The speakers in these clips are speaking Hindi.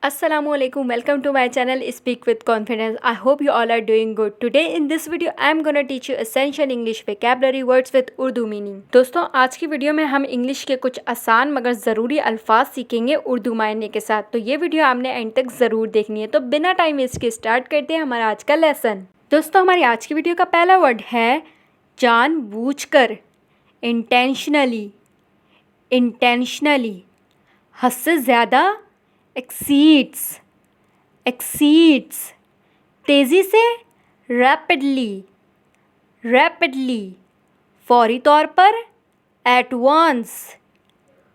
Assalamualaikum, welcome to my channel Speak with Confidence. I hope you all are doing good. Today in this video I am gonna teach you essential English vocabulary words with Urdu meaning. दोस्तों आज की वीडियो में हम इंग्लिश के कुछ आसान मगर ज़रूरी अल्फाज सीखेंगे उर्दू मायने के साथ। तो ये वीडियो आपने एंड तक ज़रूर देखनी है। तो बिना टाइम वेस्ट के स्टार्ट करते हैं हमारा आज का लेसन। दोस्तों हमारी आज की वीडियो का पहला वर्ड है जानबूझकर, इंटेंशनली। इंटेंशनली हद से ज़्यादा, exceeds, exceeds तेज़ी से, rapidly, rapidly फौरी तौर पर, at once,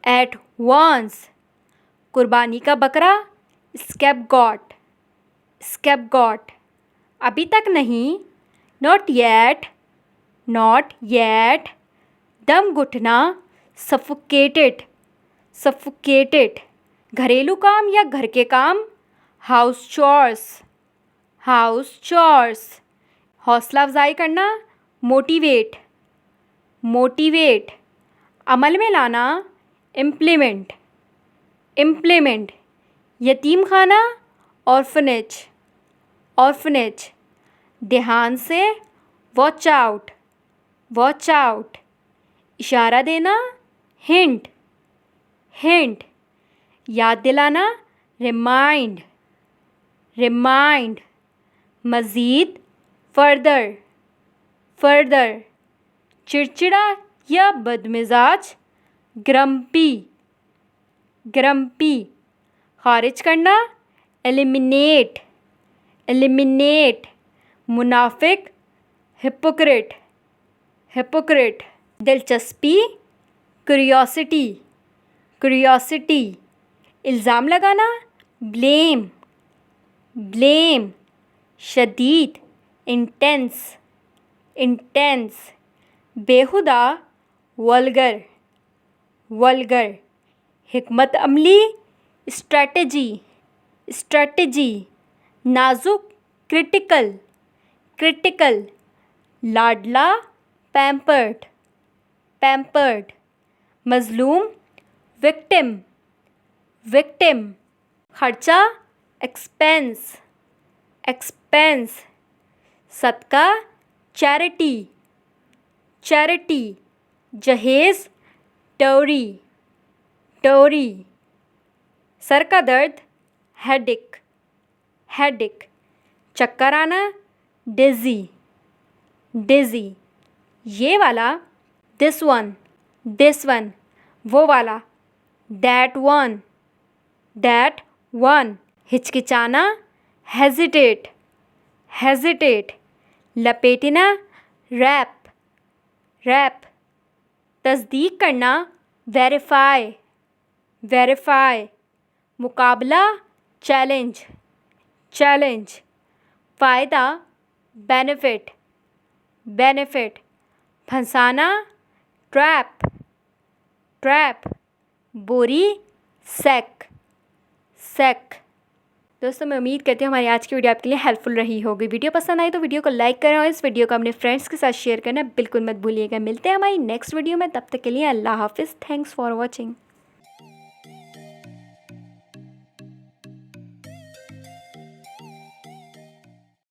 at once कुर्बानी का बकरा, scapegoat, scapegoat अभी तक नहीं, not yet, not yet दम घुटना, suffocated, suffocated घरेलू काम या घर के काम, हाउस चोर्स, हाउस चोर्स हौसला अफजाई करना, मोटिवेट, मोटिवेट अमल में लाना, इम्प्लीमेंट, इम्प्लीमेंट यतीम खाना, ऑर्फनेज, ऑर्फनेज ध्यान से, वॉच आउट, वॉच आउट इशारा देना, हिंट, हिंट याद दिलाना, रिमाइंड, रिमाइंड मज़ीद, फर्दर, फर्दर चिड़चिड़ा या बदमिजाज, ग्रम्पी, ग्रम्पी खारिज करना, एलिमिनेट, एलिमिनेट मुनाफिक, हिपोक्रेट, हिपोक्रेट दिलचस्पी, क्यूरियोसिटी, क्यूरियोसिटी इल्ज़ाम लगाना, ब्लेम, ब्लेम शदीद, इंटेंस, इंटेंस बेहुदा, वल्गर, वल्गर हिकमत अमली, स्ट्रैटेजी, स्ट्रैटेजी नाजुक, क्रिटिकल, क्रिटिकल लाडला, पैम्पर्ड, पैम्पर्ड मज़लूम, विक्टिम, विक्टिम खर्चा, एक्सपेंस, एक्सपेंस सदका, चैरिटी, चैरिटी जहेज़, टोरी, टोरी सर का दर्द, हेडिक, हेडिक चक्कर आना, डिज़ी, डिज़ी ये वाला, दिस वन, दिस वन वो वाला, दैट वन, दैट वन हिचकिचाना, हेजिटेट, हेजिटेट लपेटना, रैप, रैप तस्दीक करना, वेरीफाई, वेरीफाई मुकाबला, चैलेंज, चैलेंज फ़ायदा, बेनिफिट, बेनिफिट फंसाना, ट्रैप, ट्रैप बोरी, सैक, सैक। दोस्तों मैं उम्मीद करती हूँ हमारी आज की वीडियो आपके लिए हेल्पफुल रही होगी। वीडियो पसंद आई तो वीडियो को लाइक करें और इस वीडियो को अपने फ्रेंड्स के साथ शेयर करना बिल्कुल मत भूलिएगा। मिलते हैं हमारी नेक्स्ट वीडियो में, तब तक के लिए अल्लाह हाफिज़। Thanks for watching.